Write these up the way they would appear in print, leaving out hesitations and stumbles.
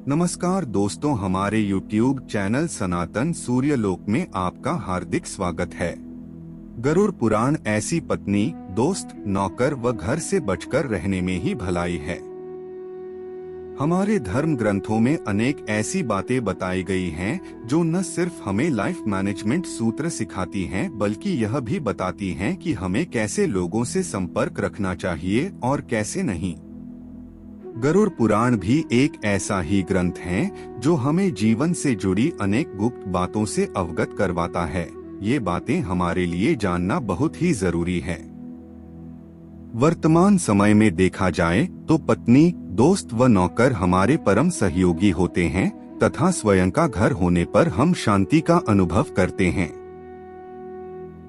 नमस्कार दोस्तों, हमारे YouTube चैनल सनातन सूर्यलोक में आपका हार्दिक स्वागत है। गरुड़ पुराण ऐसी पत्नी, दोस्त, नौकर व घर से बचकर रहने में ही भलाई है। हमारे धर्म ग्रंथों में अनेक ऐसी बातें बताई गई हैं जो न सिर्फ हमें लाइफ मैनेजमेंट सूत्र सिखाती हैं बल्कि यह भी बताती हैं कि हमें कैसे लोगों से संपर्क रखना चाहिए और कैसे नहीं। गरुड़ पुराण भी एक ऐसा ही ग्रंथ है जो हमें जीवन से जुड़ी अनेक गुप्त बातों से अवगत करवाता है। ये बातें हमारे लिए जानना बहुत ही जरूरी है। वर्तमान समय में देखा जाए तो पत्नी, दोस्त व नौकर हमारे परम सहयोगी होते हैं तथा स्वयं का घर होने पर हम शांति का अनुभव करते हैं।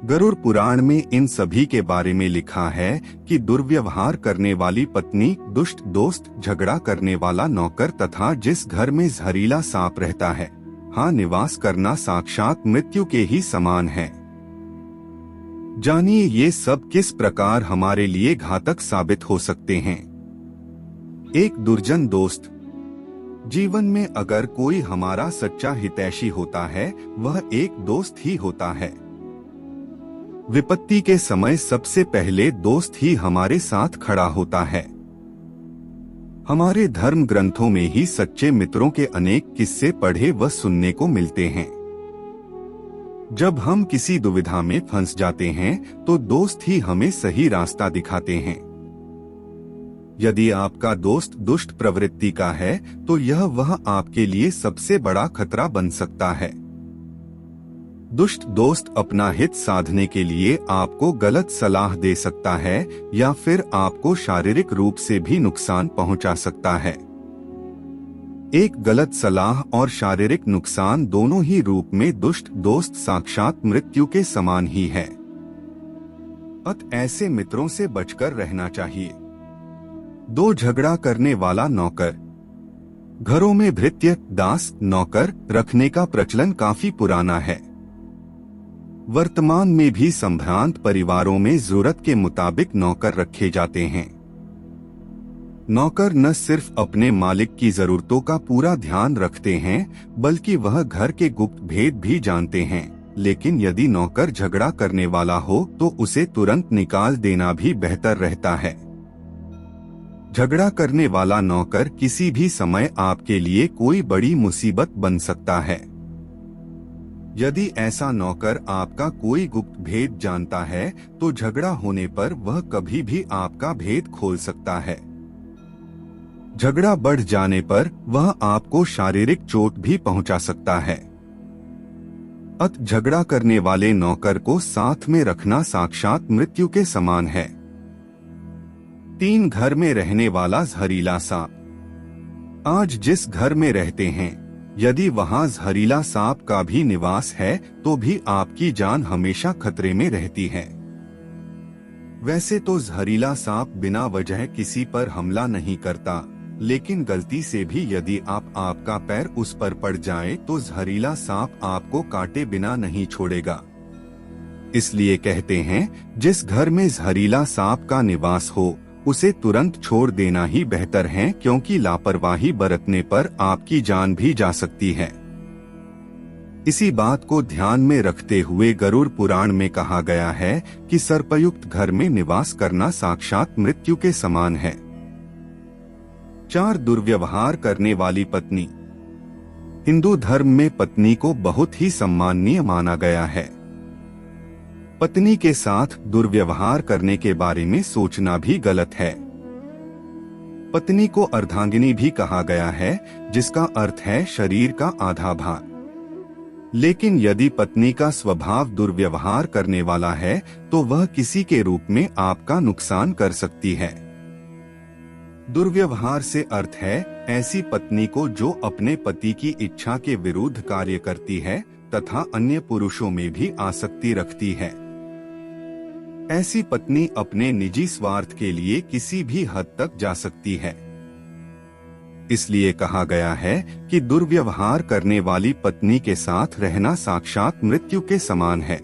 गरुड़ पुराण में इन सभी के बारे में लिखा है कि दुर्व्यवहार करने वाली पत्नी, दुष्ट दोस्त, झगड़ा करने वाला नौकर तथा जिस घर में जहरीला सांप रहता है, निवास करना साक्षात मृत्यु के ही समान है। जानिए ये सब किस प्रकार हमारे लिए घातक साबित हो सकते हैं। एक दुर्जन दोस्त। जीवन में अगर कोई हमारा सच्चा हितैषी होता है, वह एक दोस्त ही होता है। विपत्ति के समय सबसे पहले दोस्त ही हमारे साथ खड़ा होता है। हमारे धर्म ग्रंथों में ही सच्चे मित्रों के अनेक किस्से पढ़े व सुनने को मिलते हैं। जब हम किसी दुविधा में फंस जाते हैं तो दोस्त ही हमें सही रास्ता दिखाते हैं। यदि आपका दोस्त दुष्ट प्रवृत्ति का है तो वह आपके लिए सबसे बड़ा खतरा बन सकता है। दुष्ट दोस्त अपना हित साधने के लिए आपको गलत सलाह दे सकता है या फिर आपको शारीरिक रूप से भी नुकसान पहुंचा सकता है। एक गलत सलाह और शारीरिक नुकसान दोनों ही रूप में दुष्ट दोस्त साक्षात मृत्यु के समान ही है। ऐसे मित्रों से बचकर रहना चाहिए। दो झगड़ा करने वाला नौकर। घरों में भृत्य, दास, नौकर रखने का प्रचलन काफी पुराना है। वर्तमान में भी संभ्रांत परिवारों में जरूरत के मुताबिक नौकर रखे जाते हैं। नौकर न सिर्फ अपने मालिक की जरूरतों का पूरा ध्यान रखते हैं बल्कि वह घर के गुप्त भेद भी जानते हैं। लेकिन यदि नौकर झगड़ा करने वाला हो तो उसे तुरंत निकाल देना भी बेहतर रहता है। झगड़ा करने वाला नौकर किसी भी समय आपके लिए कोई बड़ी मुसीबत बन सकता है। यदि ऐसा नौकर आपका कोई गुप्त भेद जानता है तो झगड़ा होने पर वह कभी भी आपका भेद खोल सकता है। झगड़ा बढ़ जाने पर वह आपको शारीरिक चोट भी पहुंचा सकता है। झगड़ा करने वाले नौकर को साथ में रखना साक्षात मृत्यु के समान है। 3 घर में रहने वाला जहरीला सांप। आज जिस घर में रहते हैं, यदि वहां जहरीला सांप का भी निवास है तो भी आपकी जान हमेशा खतरे में रहती है। वैसे तो जहरीला सांप बिना वजह किसी पर हमला नहीं करता, लेकिन गलती से भी यदि आपका पैर उस पर पड़ जाए तो जहरीला सांप आपको काटे बिना नहीं छोड़ेगा। इसलिए कहते हैं, जिस घर में जहरीला सांप का निवास हो उसे तुरंत छोड़ देना ही बेहतर है, क्योंकि लापरवाही बरतने पर आपकी जान भी जा सकती है। इसी बात को ध्यान में रखते हुए गरुड़ पुराण में कहा गया है कि सर्पयुक्त घर में निवास करना साक्षात मृत्यु के समान है। 4 दुर्व्यवहार करने वाली पत्नी। हिंदू धर्म में पत्नी को बहुत ही सम्माननीय माना गया है। पत्नी के साथ दुर्व्यवहार करने के बारे में सोचना भी गलत है। पत्नी को अर्धांगिनी भी कहा गया है, जिसका अर्थ है शरीर का आधा भाग। लेकिन यदि पत्नी का स्वभाव दुर्व्यवहार करने वाला है तो वह किसी के रूप में आपका नुकसान कर सकती है। दुर्व्यवहार से अर्थ है ऐसी पत्नी को जो अपने पति की इच्छा के विरुद्ध कार्य करती है तथा अन्य पुरुषों में भी आसक्ति रखती है। ऐसी पत्नी अपने निजी स्वार्थ के लिए किसी भी हद तक जा सकती है। इसलिए कहा गया है कि दुर्व्यवहार करने वाली पत्नी के साथ रहना साक्षात मृत्यु के समान है।